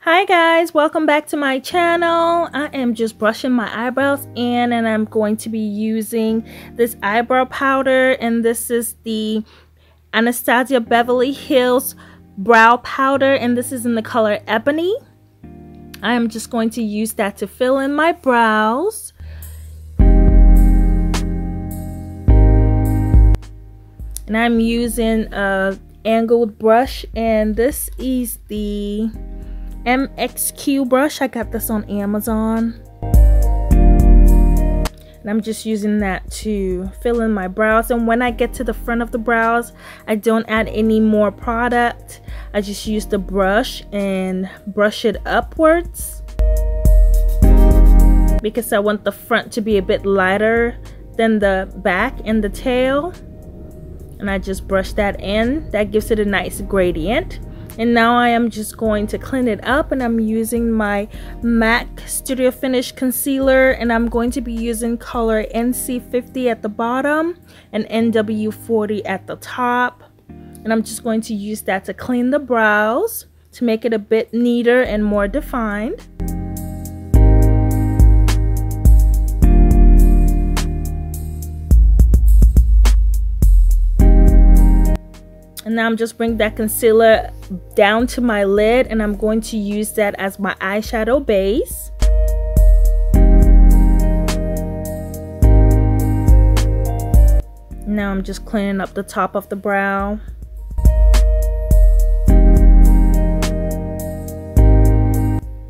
Hi guys, welcome back to my channel. I am just brushing my eyebrows in and I'm going to be using this eyebrow powder, and this is the Anastasia Beverly Hills brow powder, and this is in the color Ebony. I am just going to use that to fill in my brows. And I'm using a angled brush, and this is the MXQ brush. I got this on Amazon, and I'm just using that to fill in my brows. And when I get to the front of the brows, I don't add any more product. I just use the brush and brush it upwards because I want the front to be a bit lighter than the back and the tail. And I just brush that in. That gives it a nice gradient. And now I am just going to clean it up, and I'm using my MAC Studio Finish concealer, and I'm going to be using color NC50 at the bottom and NW40 at the top. And I'm just going to use that to clean the brows to make it a bit neater and more defined. And now I'm just bringing that concealer down to my lid, and I'm going to use that as my eyeshadow base. Now I'm just cleaning up the top of the brow.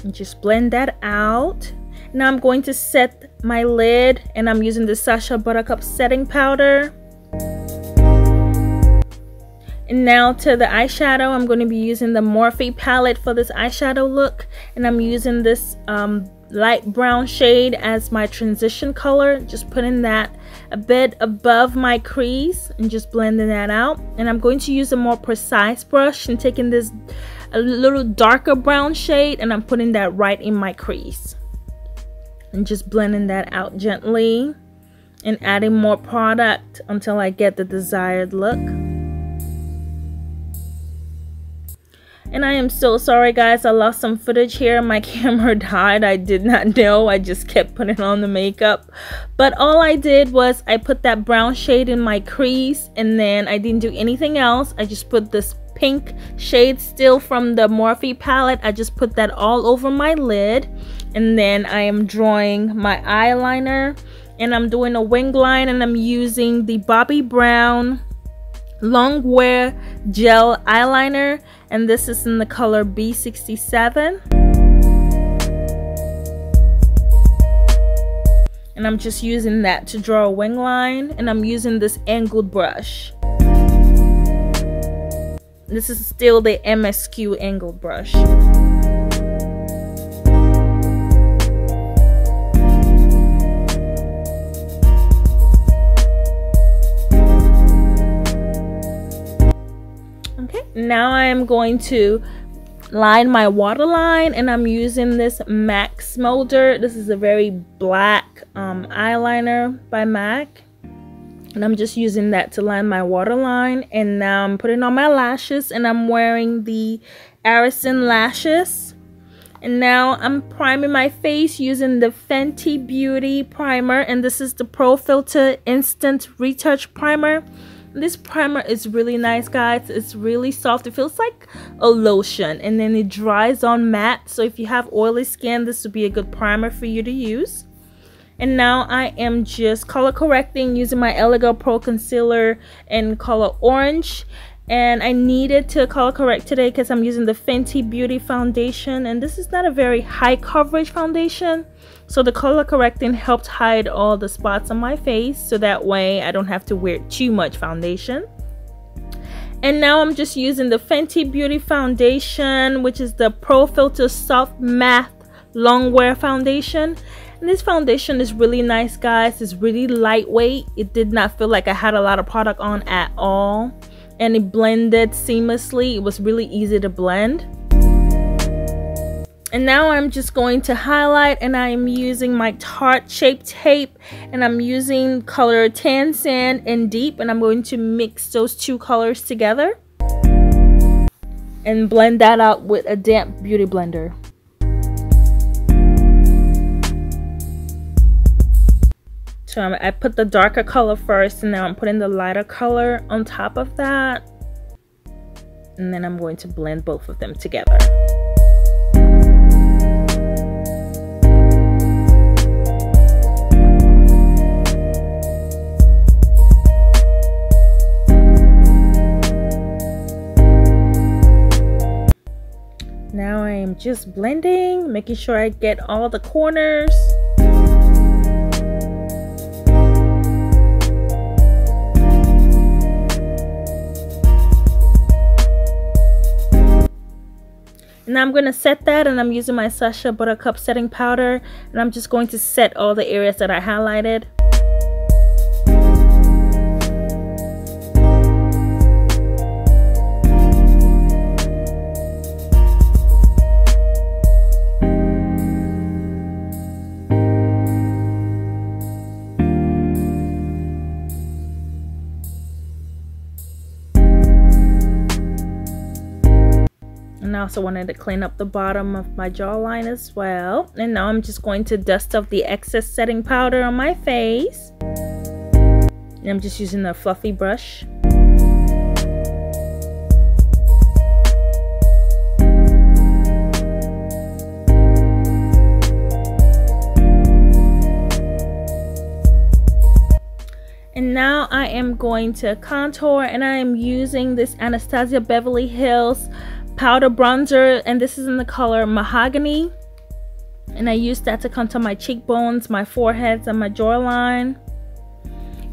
And just blend that out. Now I'm going to set my lid, and I'm using the Sacha Buttercup setting powder. And now to the eyeshadow, I'm going to be using the Morphe palette for this eyeshadow look, and I'm using this light brown shade as my transition color. Just putting that a bit above my crease and just blending that out. And I'm going to use a more precise brush and taking this a little darker brown shade, and I'm putting that right in my crease and just blending that out gently and adding more product until I get the desired look. And I am so sorry guys, I lost some footage here. My camera died. I did not know. I just kept putting on the makeup. But all I did was I put that brown shade in my crease, and then I didn't do anything else. I just put this pink shade still from the Morphe palette. I just put that all over my lid. And then I am drawing my eyeliner, and I'm doing a wing line, and I'm using the Bobbi Brown Longwear gel eyeliner, and this is in the color B67. And I'm just using that to draw a wing line, and I'm using this angled brush. This is still the MSQ angled brush. Now I am going to line my waterline, and I'm using this MAC Smolder. This is a very black eyeliner by MAC, and I'm just using that to line my waterline. And now I'm putting on my lashes, and I'm wearing the Arison lashes. And now I'm priming my face using the Fenty Beauty primer, and this is the Profilter Instant Retouch Primer. This primer is really nice guys. It's really soft. It feels like a lotion, and then it dries on matte. So if you have oily skin, this would be a good primer for you to use. And now I am just color correcting using my Elegant Pro concealer in color orange. And I needed to color correct today because I'm using the Fenty Beauty foundation, and this is not a very high coverage foundation. So the color correcting helped hide all the spots on my face, so that way I don't have to wear too much foundation. And now I'm just using the Fenty Beauty foundation, which is the Profilter Soft Matte Longwear foundation. And this foundation is really nice guys. It's really lightweight. It did not feel like I had a lot of product on at all, and it blended seamlessly. It was really easy to blend. And now I'm just going to highlight, and I am using my Tarte Shape Tape, and I'm using color Tan Sand and Deep, and I'm going to mix those two colors together. and blend that out with a damp beauty blender. So I put the darker color first, and now I'm putting the lighter color on top of that. And then I'm going to blend both of them together. Now I am just blending, making sure I get all the corners. And now I'm going to set that, and I'm using my Sacha Buttercup setting powder, and I'm just going to set all the areas that I highlighted. And I also wanted to clean up the bottom of my jawline as well. And now I'm just going to dust off the excess setting powder on my face. And I'm just using a fluffy brush. And now I am going to contour, and I am using this Anastasia Beverly Hills powder bronzer, and this is in the color Mahogany, and I use that to contour my cheekbones, my foreheads, and my jawline.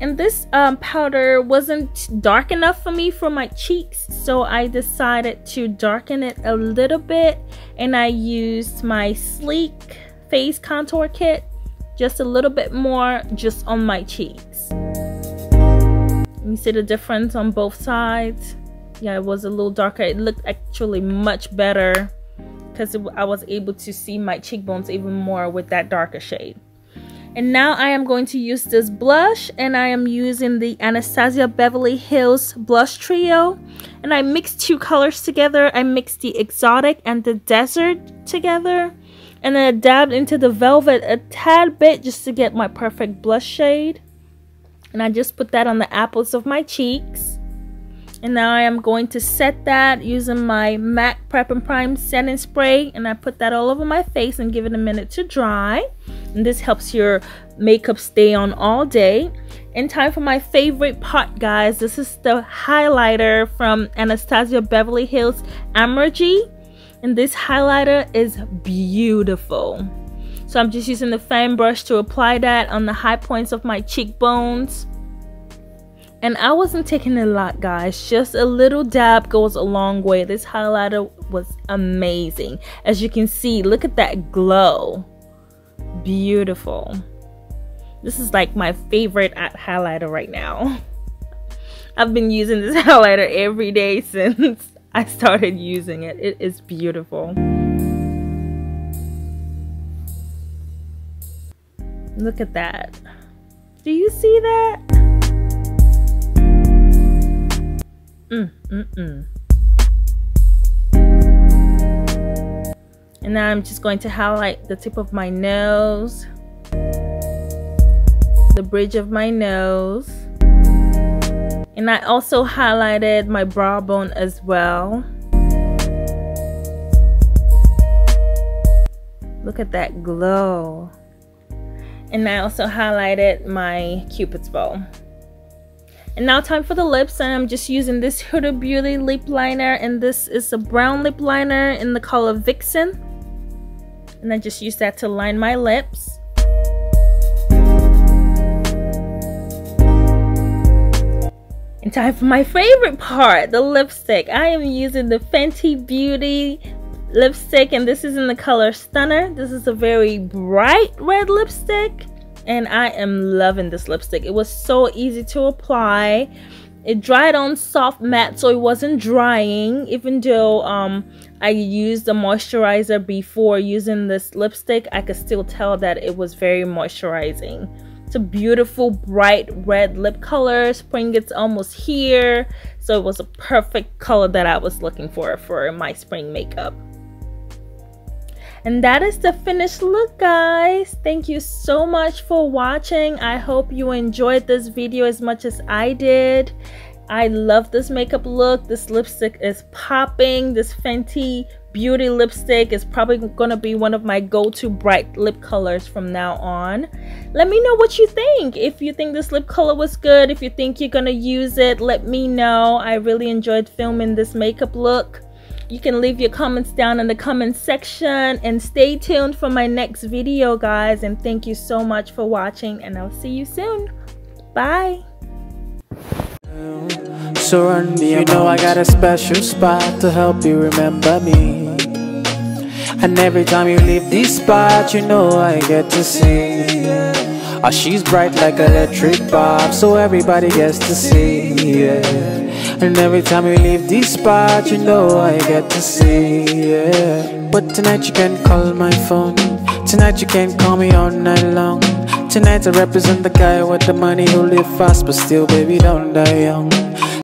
And this powder wasn't dark enough for me for my cheeks, so I decided to darken it a little bit, and I used my Sleek face contour kit, just a little bit more just on my cheeks. You see the difference on both sides? Yeah, it was a little darker. It looked actually much better because I was able to see my cheekbones even more with that darker shade. And now I am going to use this blush, and I am using the Anastasia Beverly Hills Blush Trio. And I mixed two colors together. I mixed the Exotic and the Desert together. And then I dabbed into the Velvet a tad bit just to get my perfect blush shade. And I just put that on the apples of my cheeks. And now I am going to set that using my MAC Prep and Prime setting spray, and I put that all over my face and give it a minute to dry. And this helps your makeup stay on all day. And time for my favorite part, guys. This is the highlighter from Anastasia Beverly Hills Amregy, and this highlighter is beautiful. So I'm just using the fan brush to apply that on the high points of my cheekbones. And I wasn't taking a lot, guys. Just a little dab goes a long way. This highlighter was amazing. As you can see, look at that glow. Beautiful. This is like my favorite highlighter right now. I've been using this highlighter every day since I started using it. It is beautiful. Look at that. Do you see that? And now I'm just going to highlight the tip of my nose, the bridge of my nose, and I also highlighted my brow bone as well. Look at that glow. And I also highlighted my Cupid's bow. And now time for the lips, and I'm just using this Huda Beauty lip liner, and this is a brown lip liner in the color Vixen. And I just use that to line my lips. And time for my favorite part, the lipstick. I am using the Fenty Beauty lipstick, and this is in the color Stunner. This is a very bright red lipstick. And I am loving this lipstick. It was so easy to apply. It dried on soft matte, so it wasn't drying. Even though I used the moisturizer before using this lipstick, I could still tell that it was very moisturizing. It's a beautiful bright red lip color. Spring is almost here. So it was a perfect color that I was looking for my spring makeup. And that is the finished look, guys. Thank you so much for watching. I hope you enjoyed this video as much as I did. I love this makeup look. This lipstick is popping. This Fenty Beauty lipstick is probably gonna be one of my go-to bright lip colors from now on. Let me know what you think. If you think this lip color was good, if you think you're gonna use it, let me know. I really enjoyed filming this makeup look. You can leave your comments down in the comment section, and stay tuned for my next video, guys. And thank you so much for watching, and I'll see you soon. Bye. So run me, you know I got a special spot to help you remember me. And every time you leave this spot, you know I get to see. Oh, she's bright like electric bulb, so everybody gets to see, yeah. And every time you leave this spot, you know I get to see, yeah. But tonight you can call my phone. Tonight you can call me all night long. Tonight I represent the guy with the money who live fast, but still, baby, don't die young.